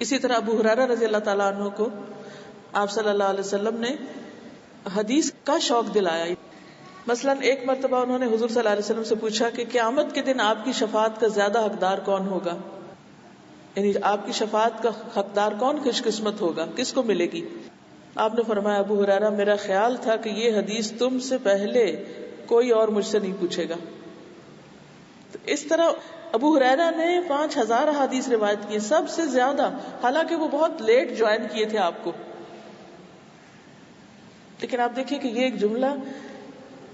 اسی طرح ابو ہریرہ رضی اللہ تعالیٰ عنہ کو آپ صلی اللہ علیہ وسلم نے حدیث کا شوق دلایا. مثلا ایک مرتبہ انہوں نے حضور صلی اللہ علیہ وسلم سے پوچھا کہ قیامت کے دن آپ کی شفاعت کا زیادہ حقدار کون ہوگا، یعنی آپ کی شفاعت کا حقدار کون خوش قسمت ہوگا، کس کو ملے گی؟ آپ نے فرمایا ابو ہریرہ میرا خیال تھا کہ یہ حدیث تم سے پہلے کوئی اور مجھ سے نہیں پوچھے گا. تو اس طرح ابو ہریرہ نے 5000 احادیث روایت کی، سب سے زیادہ، حالانکہ وہ بہت لیٹ جوائن کیے تھے آپ کو. لیکن آپ دیکھیے کہ یہ ایک جملہ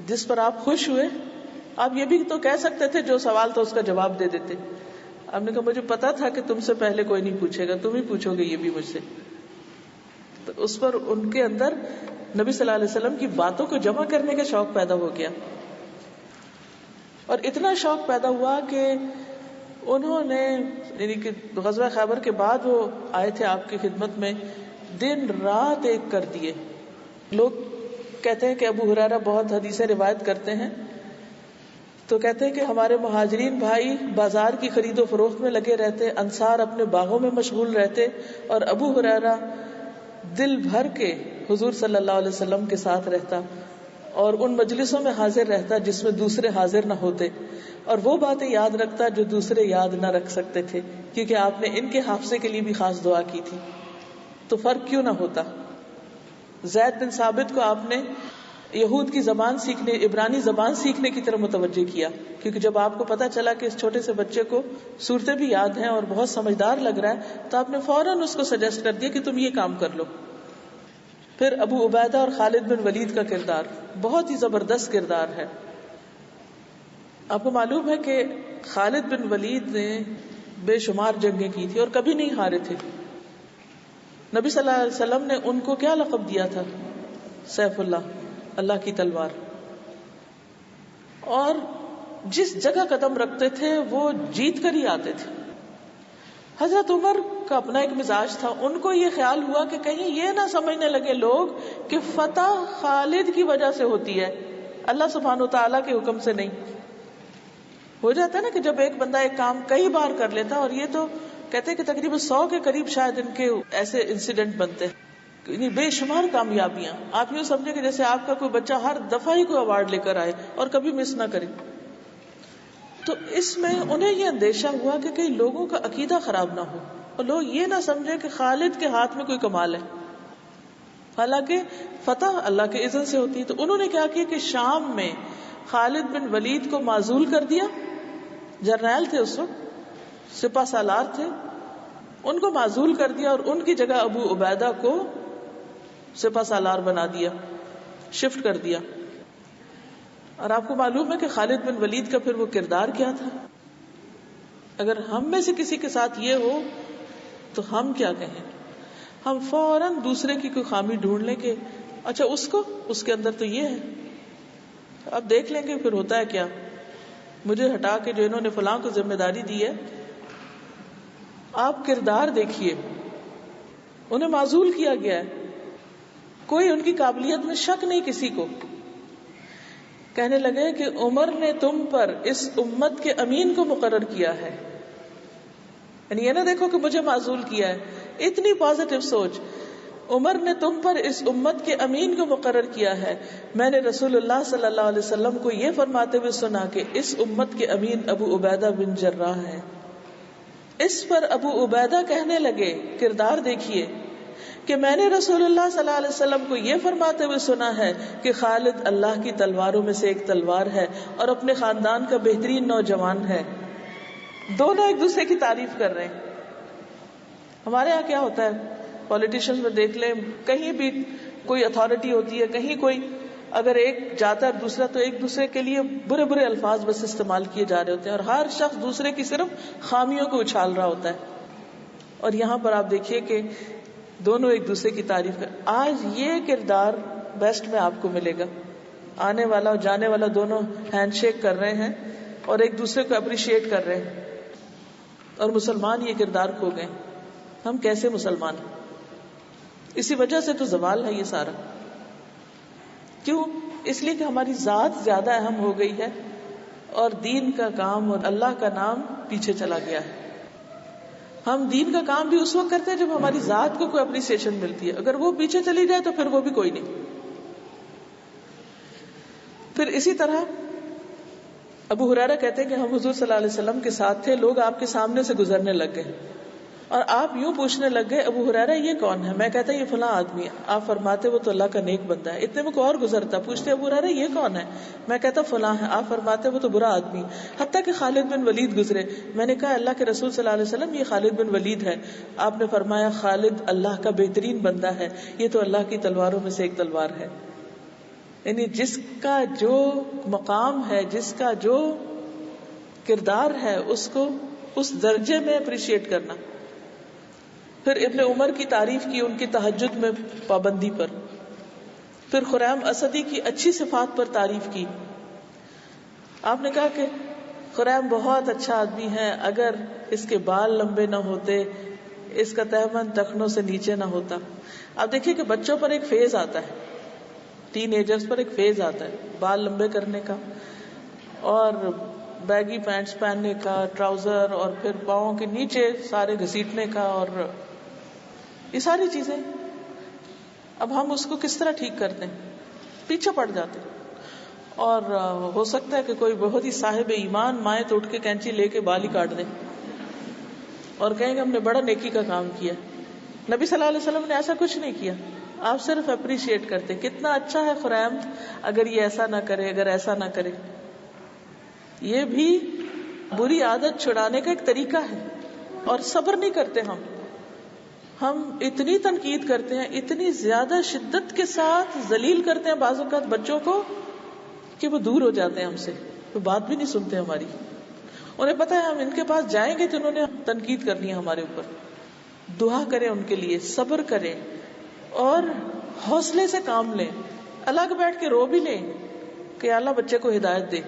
جس پر آپ خوش ہوئے. آپ یہ بھی تو کہہ سکتے تھے جو سوال تھا اس کا جواب دے دیتے. آپ نے کہا مجھے پتا تھا کہ تم سے پہلے کوئی نہیں پوچھے گا، تم ہی پوچھو گے یہ بھی مجھ سے. تو اس پر ان کے اندر نبی صلی اللہ علیہ وسلم کی باتوں کو جمع کرنے کا شوق پیدا ہو گیا. اور اتنا شوق پیدا ہوا کہ انہوں نے، یعنی کہ غزوہ خیبر کے بعد وہ آئے تھے آپ کی خدمت میں، دن رات ایک کر دیے. لوگ کہتے ہیں کہ ابو ہریرہ بہت حدیثیں روایت کرتے ہیں، تو کہتے ہیں کہ ہمارے مہاجرین بھائی بازار کی خرید و فروخت میں لگے رہتے، انصار اپنے باغوں میں مشغول رہتے، اور ابو ہریرہ دل بھر کے حضور صلی اللہ علیہ وسلم کے ساتھ رہتا اور ان مجلسوں میں حاضر رہتا جس میں دوسرے حاضر نہ ہوتے، اور وہ باتیں یاد رکھتا جو دوسرے یاد نہ رکھ سکتے تھے، کیونکہ آپ نے ان کے حافظے کے لیے بھی خاص دعا کی تھی. تو فرق کیوں نہ ہوتا؟ زید بن ثابت کو آپ نے یہود کی زبان سیکھنے، عبرانی زبان سیکھنے کی طرف متوجہ کیا، کیونکہ جب آپ کو پتا چلا کہ اس چھوٹے سے بچے کو صورتیں بھی یاد ہیں اور بہت سمجھدار لگ رہا ہے، تو آپ نے فوراً اس کو سجیسٹ کر دیا کہ تم یہ کام کر لو. پھر ابو عبیدہ اور خالد بن ولید کا کردار بہت ہی زبردست کردار ہے. آپ کو معلوم ہے کہ خالد بن ولید نے بے شمار جنگیں کی تھی اور کبھی نہیں ہارے تھے. نبی صلی اللہ علیہ وسلم نے ان کو کیا لقب دیا تھا؟ سیف اللہ، اللہ کی تلوار. اور جس جگہ قدم رکھتے تھے وہ جیت کر ہی آتے تھے. حضرت عمر کا اپنا ایک مزاج تھا، ان کو یہ خیال ہوا کہ کہیں یہ نہ سمجھنے لگے لوگ کہ فتح خالد کی وجہ سے ہوتی ہے، اللہ سبحانہ و تعالیٰ کے حکم سے نہیں. ہو جاتا ہے نا کہ جب ایک بندہ ایک کام کئی بار کر لیتا، اور یہ تو کہتے ہیں کہ تقریباً 100 کے قریب شاید ان کے ایسے انسیڈنٹ بنتے ہیں، بے شمار کامیابیاں. آپ یوں سمجھے کہ جیسے آپ کا کوئی بچہ ہر دفعہ ہی کوئی ایوارڈ لے کر آئے اور کبھی مس نہ کرے. تو اس میں انہیں یہ اندیشہ ہوا کہ کئی لوگوں کا عقیدہ خراب نہ ہو اور لوگ یہ نہ سمجھے کہ خالد کے ہاتھ میں کوئی کمال ہے، حالانکہ فتح اللہ کے اذن سے ہوتی ہے. تو انہوں نے کیا کیا کہ شام میں خالد بن ولید کو معزول کر دیا. جرنیل تھے اس وقت، سپہ سالار تھے، ان کو معزول کر دیا اور ان کی جگہ ابو عبیدہ کو سپہ سالار بنا دیا، شفٹ کر دیا. اور آپ کو معلوم ہے کہ خالد بن ولید کا پھر وہ کردار کیا تھا. اگر ہم میں سے کسی کے ساتھ یہ ہو تو ہم کیا کہیں؟ ہم فوراً دوسرے کی کوئی خامی ڈھونڈ لیں کہ اچھا اس کے اندر تو یہ ہے. اب دیکھ لیں گے پھر ہوتا ہے کیا. مجھے ہٹا کے جو انہوں نے فلاں کو ذمہ داری دی ہے، آپ کردار دیکھیے، انہیں معزول کیا گیا ہے، کوئی ان کی قابلیت میں شک نہیں کسی کو. کہنے لگے کہ عمر نے تم پر اس امت کے امین کو مقرر کیا ہے. یعنی یہ نہ دیکھو کہ مجھے معزول کیا ہے، اتنی پازیٹیو سوچ. عمر نے تم پر اس امت کے امین کو مقرر کیا ہے. میں نے رسول اللہ صلی اللہ علیہ وسلم کو یہ فرماتے ہوئے سنا کہ اس امت کے امین ابو عبیدہ بن جراح ہے. اس پر ابو عبیدہ کہنے لگے، کردار دیکھیے، کہ میں نے رسول اللہ صلی اللہ علیہ وسلم کو یہ فرماتے ہوئے سنا ہے کہ خالد اللہ کی تلواروں میں سے ایک تلوار ہے اور اپنے خاندان کا بہترین نوجوان ہے. دونوں ایک دوسرے کی تعریف کر رہے ہیں. ہمارے یہاں کیا ہوتا ہے، پولیٹیشن میں دیکھ لیں، کہیں بھی کوئی اتھارٹی ہوتی ہے، کہیں کوئی اگر ایک جاتا ہے دوسرا، تو ایک دوسرے کے لیے برے برے الفاظ بس استعمال کیے جا رہے ہوتے ہیں اور ہر شخص دوسرے کی صرف خامیوں کو اچھال رہا ہوتا ہے. اور یہاں پر آپ دیکھیے کہ دونوں ایک دوسرے کی تعریف کر. آج یہ کردار بیسٹ میں آپ کو ملے گا. آنے والا اور جانے والا دونوں ہینڈ شیک کر رہے ہیں اور ایک دوسرے کو اپریشیٹ کر رہے ہیں. اور مسلمان یہ کردار کھو گئے. ہم کیسے مسلمان ہیں؟ اسی وجہ سے تو زوال ہے یہ سارا. کیوں؟ اس لیے کہ ہماری ذات زیادہ اہم ہو گئی ہے اور دین کا کام اور اللہ کا نام پیچھے چلا گیا ہے. ہم دین کا کام بھی اس وقت کرتے ہیں جب ہماری ذات کو کوئی اپریسیشن ملتی ہے. اگر وہ پیچھے چلی جائے تو پھر وہ بھی کوئی نہیں. پھر اسی طرح ابو ہریرہ کہتے ہیں کہ ہم حضور صلی اللہ علیہ وسلم کے ساتھ تھے, لوگ آپ کے سامنے سے گزرنے لگ گئے اور آپ یوں پوچھنے لگ گئے, ابو ہریرہ یہ کون ہے؟ میں کہتا یہ فلاں آدمی ہے. آپ فرماتے وہ تو اللہ کا نیک بندہ ہے. اتنے میں کوئی اور گزرتا, پوچھتے ابو ہریرہ یہ کون ہے؟ میں کہتا فلاں ہے. آپ فرماتے وہ تو برا آدمی. حتیٰ کہ خالد بن ولید گزرے. میں نے کہا اللہ کے رسول صلی اللہ علیہ وسلم یہ خالد بن ولید ہے. آپ نے فرمایا خالد اللہ کا بہترین بندہ ہے, یہ تو اللہ کی تلواروں میں سے ایک تلوار ہے. یعنی جس کا جو مقام ہے, جس کا جو کردار ہے, اس کو اس درجے میں اپریشیٹ کرنا. پھر ابن عمر کی تعریف کی ان کی تہجد میں پابندی پر. پھر خریم اسدی کی اچھی صفات پر تعریف کی. آپ نے کہا کہ خریم بہت اچھا آدمی ہے, اگر اس کے بال لمبے نہ ہوتے, اس کا تہمن ٹخنوں سے نیچے نہ ہوتا. آپ دیکھیے کہ بچوں پر ایک فیز آتا ہے, ٹین ایجرز پر ایک فیز آتا ہے بال لمبے کرنے کا اور بیگی پینٹس پہننے کا, ٹراؤزر, اور پھر پاؤں کے نیچے سارے گھسیٹنے کا, اور یہ ساری چیزیں. اب ہم اس کو کس طرح ٹھیک کرتے ہیں؟ پیچھے پڑ جاتے ہیں. اور ہو سکتا ہے کہ کوئی بہت ہی صاحب ایمان مائیں تو اٹھ کے کینچی لے کے بال ہی کاٹ دیں اور کہیں گے ہم نے بڑا نیکی کا کام کیا. نبی صلی اللہ علیہ وسلم نے ایسا کچھ نہیں کیا. آپ صرف اپریشیٹ کرتے کتنا اچھا ہے خریم, اگر یہ ایسا نہ کرے, اگر ایسا نہ کرے. یہ بھی بری عادت چھڑانے کا ایک طریقہ ہے. اور صبر نہیں کرتے ہم اتنی تنقید کرتے ہیں, اتنی زیادہ شدت کے ساتھ ذلیل کرتے ہیں بعض اوقات بچوں کو کہ وہ دور ہو جاتے ہیں ہم سے, وہ بات بھی نہیں سنتے ہماری. انہیں پتا ہے ہم ان کے پاس جائیں گے تو انہوں نے تنقید کرنی ہے ہمارے اوپر. دعا کریں ان کے لیے, صبر کریں اور حوصلے سے کام لیں. الگ بیٹھ کے رو بھی لیں کہ اللہ بچے کو ہدایت دے,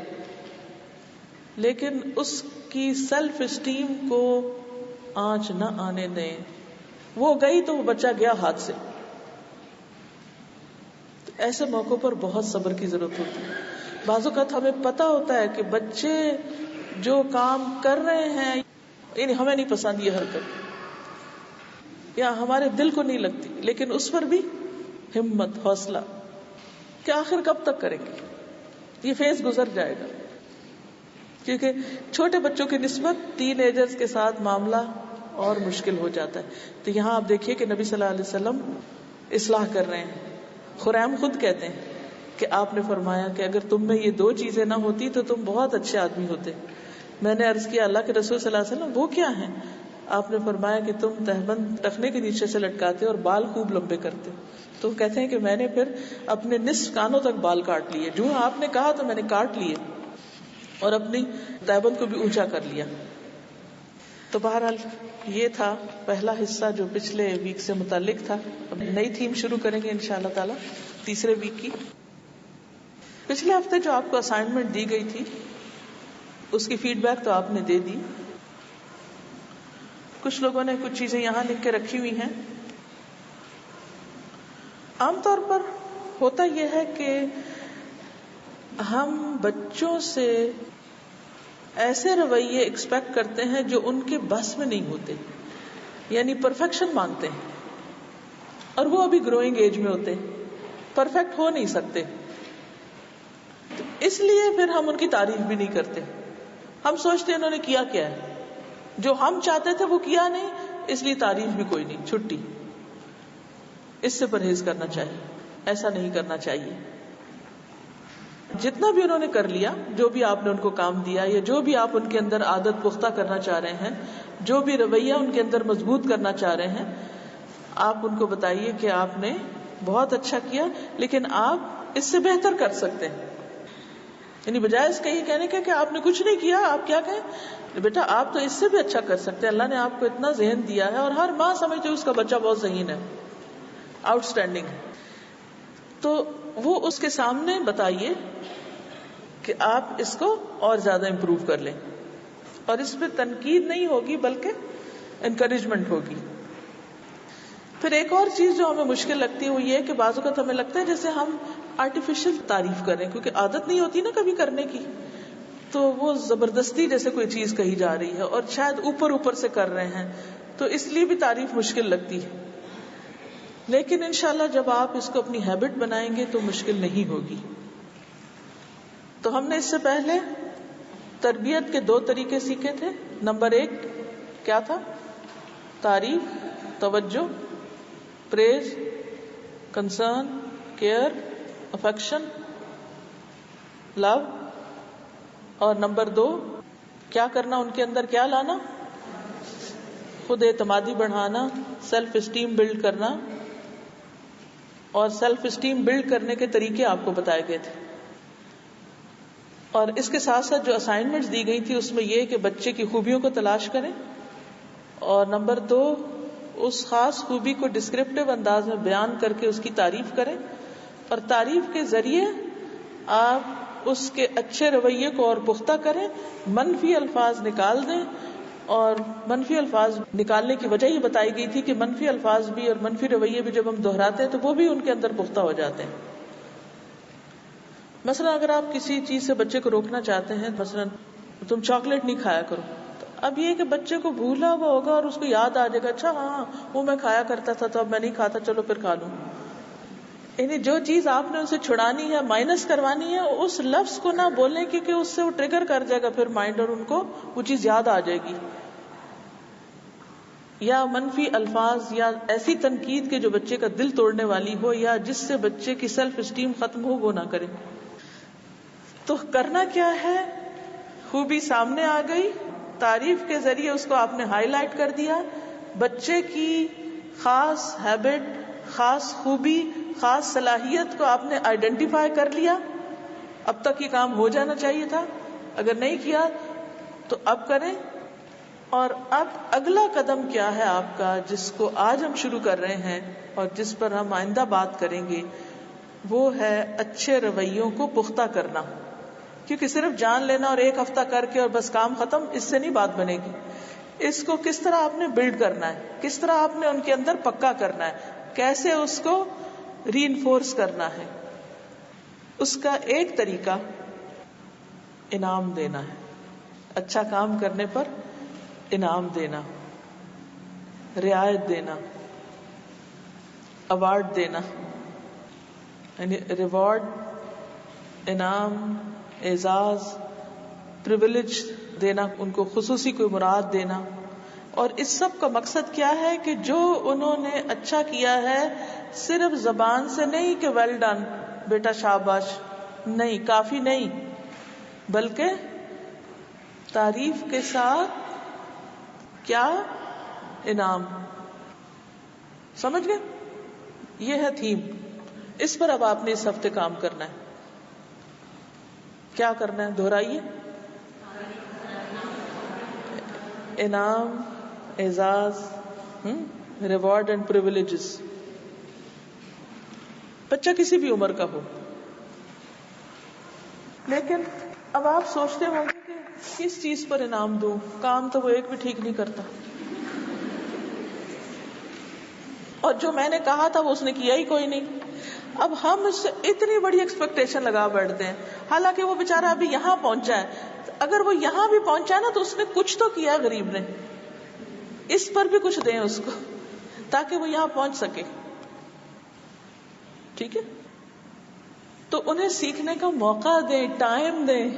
لیکن اس کی سیلف اسٹیم کو آنچ نہ آنے دیں. وہ گئی تو وہ بچہ گیا ہاتھ سے. ایسے موقع پر بہت صبر کی ضرورت ہوتی ہے. بعض اوقات ہمیں پتا ہوتا ہے کہ بچے جو کام کر رہے ہیں یعنی ہمیں نہیں پسند یہ حرکت, یا ہمارے دل کو نہیں لگتی, لیکن اس پر بھی ہمت, حوصلہ کہ آخر کب تک کریں گے, یہ فیز گزر جائے گا. کیونکہ چھوٹے بچوں کی نسبت ٹین ایجرز کے ساتھ معاملہ اور مشکل ہو جاتا ہے. تو یہاں آپ دیکھیے کہ نبی صلی اللہ علیہ وسلم اصلاح کر رہے ہیں. خریم خود کہتے ہیں کہ آپ نے فرمایا کہ اگر تم میں یہ دو چیزیں نہ ہوتی تو تم بہت اچھے آدمی ہوتے. میں نے عرض کیا اللہ کے رسول صلی اللہ علیہ وسلم وہ کیا ہیں؟ آپ نے فرمایا کہ تم تہبند ٹخنے کے نیچے سے لٹکاتے اور بال خوب لمبے کرتے. تو کہتے ہیں کہ میں نے پھر اپنے نصف کانوں تک بال کاٹ لیے, جو آپ نے کہا تو میں نے کاٹ لیے اور اپنی تہبند کو بھی اونچا کر لیا. تو بہرحال یہ تھا پہلا حصہ جو پچھلے ویک سے متعلق تھا. اب نئی تھیم شروع کریں گے انشاءاللہ تعالی تیسرے ویک کی. پچھلے ہفتے جو آپ کو اسائنمنٹ دی گئی تھی اس کی فیڈ بیک تو آپ نے دے دی. کچھ لوگوں نے کچھ چیزیں یہاں لکھ کے رکھی ہوئی ہیں. عام طور پر ہوتا یہ ہے کہ ہم بچوں سے ایسے رویے ایکسپیکٹ کرتے ہیں جو ان کے بس میں نہیں ہوتے, یعنی پرفیکشن مانگتے ہیں, اور وہ ابھی گروئنگ ایج میں ہوتے, پرفیکٹ ہو نہیں سکتے. تو اس لیے پھر ہم ان کی تعریف بھی نہیں کرتے. ہم سوچتے ہیں انہوں نے کیا کیا ہے, جو ہم چاہتے تھے وہ کیا نہیں, اس لیے تعریف بھی کوئی نہیں, چھٹی. اس سے پرہیز کرنا چاہیے, ایسا نہیں کرنا چاہیے. جتنا بھی انہوں نے کر لیا, جو بھی آپ نے ان کو کام دیا, یا جو بھی آپ ان کے اندر عادت پختہ کرنا چاہ رہے ہیں, جو بھی رویہ ان کے اندر مضبوط کرنا چاہ رہے ہیں, آپ ان کو بتائیے کہ آپ نے بہت اچھا کیا, لیکن آپ اس سے بہتر کر سکتے ہیں. یعنی بجائے اس کہیں کہنے کے کہ آپ نے کچھ نہیں کیا, آپ کیا کہیں, بیٹا آپ تو اس سے بھی اچھا کر سکتے ہیں. اللہ نے آپ کو اتنا ذہن دیا ہے, اور ہر ماں سمجھتے اس کا بچہ بہت ذہین ہے, آؤٹ اسٹینڈنگ ہے. تو وہ اس کے سامنے بتائیے کہ آپ اس کو اور زیادہ امپروو کر لیں, اور اس پہ تنقید نہیں ہوگی بلکہ انکریجمنٹ ہوگی. پھر ایک اور چیز جو ہمیں مشکل لگتی ہے وہ یہ کہ بعض اوقات ہمیں لگتا ہے جیسے ہم آرٹیفیشل تعریف کریں, کیونکہ عادت نہیں ہوتی نا کبھی کرنے کی, تو وہ زبردستی جیسے کوئی چیز کہی جا رہی ہے اور شاید اوپر اوپر سے کر رہے ہیں. تو اس لیے بھی تعریف مشکل لگتی ہے. لیکن انشاءاللہ جب آپ اس کو اپنی ہیبٹ بنائیں گے تو مشکل نہیں ہوگی. تو ہم نے اس سے پہلے تربیت کے 2 طریقے سیکھے تھے. نمبر 1 کیا تھا؟ تعریف، توجہ، پریز، کنسرن، کیئر، افیکشن، لو. اور نمبر 2 کیا کرنا؟ ان کے اندر کیا لانا؟ خود اعتمادی بڑھانا، سیلف اسٹیم بلڈ کرنا. اور سیلف اسٹیم بلڈ کرنے کے طریقے آپ کو بتائے گئے تھے. اور اس کے ساتھ ساتھ جو اسائنمنٹس دی گئی تھی اس میں یہ کہ بچے کی خوبیوں کو تلاش کریں، اور نمبر 2 اس خاص خوبی کو ڈسکرپٹیو انداز میں بیان کر کے اس کی تعریف کریں، اور تعریف کے ذریعے آپ اس کے اچھے رویے کو اور پختہ کریں. منفی الفاظ نکال دیں، اور منفی الفاظ نکالنے کی وجہ یہ بتائی گئی تھی کہ منفی الفاظ بھی اور منفی رویے بھی جب ہم دہراتے ہیں تو وہ بھی ان کے اندر پختہ ہو جاتے ہیں. مثلا اگر آپ کسی چیز سے بچے کو روکنا چاہتے ہیں، مثلا تم چاکلیٹ نہیں کھایا کرو، تو اب یہ کہ بچے کو بھولا ہوا ہوگا اور اس کو یاد آ جائے گا، اچھا ہاں وہ میں کھایا کرتا تھا تو اب میں نہیں کھاتا، چلو پھر کھا لوں. یعنی جو چیز آپ نے اسے چھڑانی ہے، مائنس کروانی ہے، اس لفظ کو نہ بولیں کیونکہ اس سے وہ ٹریگر کر جائے گا پھر مائنڈ، اور ان کو وہ چیز یاد آ جائے گی. یا منفی الفاظ یا ایسی تنقید کے جو بچے کا دل توڑنے والی ہو یا جس سے بچے کی سیلف اسٹیم ختم ہو، وہ نہ کریں. تو کرنا کیا ہے؟ خوبی سامنے آ گئی، تعریف کے ذریعے اس کو آپ نے ہائی لائٹ کر دیا، بچے کی خاص ہیبٹ، خاص خوبی، خاص صلاحیت کو آپ نے آئیڈینٹیفائی کر لیا. اب تک یہ کام ہو جانا چاہیے تھا، اگر نہیں کیا تو اب کریں. اور اب اگلا قدم کیا ہے آپ کا، جس کو آج ہم شروع کر رہے ہیں اور جس پر ہم آئندہ بات کریں گے، وہ ہے اچھے رویوں کو پختہ کرنا. کیونکہ صرف جان لینا اور 1 ہفتہ کر کے اور بس کام ختم، اس سے نہیں بات بنے گی. اس کو کس طرح آپ نے بلڈ کرنا ہے، کس طرح آپ نے ان کے اندر پکا کرنا ہے، کیسے اس کو ری انفورس کرنا ہے. اس کا ایک طریقہ انعام دینا ہے. اچھا کام کرنے پر انعام دینا، رعایت دینا، ایوارڈ دینا، یعنی ریوارڈ، انعام، اعزاز، پریویلیج دینا، ان کو خصوصی کوئی مراد دینا. اور اس سب کا مقصد کیا ہے کہ جو انہوں نے اچھا کیا ہے صرف زبان سے نہیں کہ ویل ڈن بیٹا شاباش، نہیں، کافی نہیں، بلکہ تعریف کے ساتھ کیا؟ انعام. سمجھ گئے؟ یہ ہے تھیم. اس پر اب آپ نے اس ہفتے کام کرنا ہے. کیا کرنا ہے؟ دہرائیے. انعام، اعزاز، ریوارڈ اینڈ پریویلیجز. بچہ کسی بھی عمر کا ہو. لیکن اب آپ سوچتے ہوں گے کہ کس چیز پر انعام دوں؟ کام تو وہ ایک بھی ٹھیک نہیں کرتا، اور جو میں نے کہا تھا وہ اس نے کیا ہی کوئی نہیں. اب ہم اس سے اتنی بڑی ایکسپیکٹیشن لگا بیٹھتے ہیں، حالانکہ وہ بیچارہ ابھی یہاں پہنچا ہے. اگر وہ یہاں بھی پہنچا نا تو اس نے کچھ تو کیا، غریب نے. اس پر بھی کچھ دیں اس کو تاکہ وہ یہاں پہنچ سکے. ٹھیک ہے؟ تو انہیں سیکھنے کا موقع دیں، ٹائم دیں.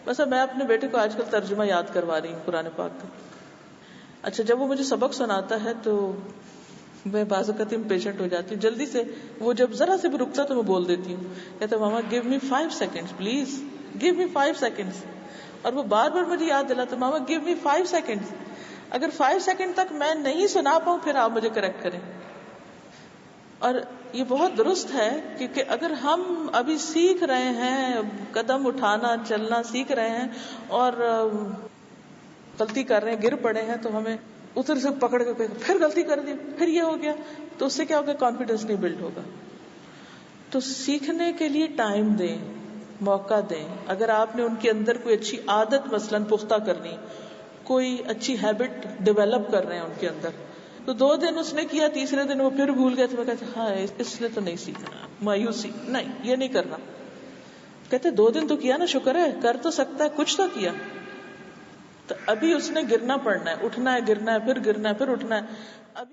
مثلا میں اپنے بیٹے کو آج کل ترجمہ یاد کروا رہی ہوں قرآن پاک کا. اچھا جب وہ مجھے سبق سناتا ہے تو میں بعض اوقات پیشنٹ ہو جاتی ہوں جلدی سے. وہ جب ذرا سے بھی رکتا تو میں بول دیتی ہوں، کہتا ماما give me 5 seconds please, give me 5 seconds. اور وہ بار بار مجھے یاد دلاتا ماما گیو می 5 seconds. اگر 5 سیکنڈ تک میں نہیں سنا پاؤں پھر آپ مجھے کریکٹ کریں. اور یہ بہت درست ہے، کیونکہ اگر ہم ابھی سیکھ رہے ہیں، قدم اٹھانا چلنا سیکھ رہے ہیں اور غلطی کر رہے ہیں، گر پڑے ہیں، تو ہمیں ادھر سے پکڑ کے پھر غلطی کر دی، پھر یہ ہو گیا، تو اس سے کیا ہوگا؟ کانفیڈنس نہیں بلڈ ہوگا. تو سیکھنے کے لیے ٹائم دیں، موقع دیں. اگر آپ نے ان کے اندر کوئی اچھی عادت مثلاً پختہ کرنی، کوئی اچھی ہیبٹ ڈیولپ کر رہے ہیں ان کے اندر، تو 2 دن اس نے کیا، تیسرے دن وہ پھر بھول گئے، تو میں کہتے ہاں اس نے تو نہیں سیکھنا، مایوسی، نہیں یہ نہیں کرنا. کہتے 2 دن تو کیا نا، شکر ہے، کر تو سکتا ہے، کچھ تو کیا. تو ابھی اس نے گرنا پڑنا ہے، اٹھنا ہے، گرنا ہے، پھر گرنا ہے، پھر اٹھنا ہے. ابھی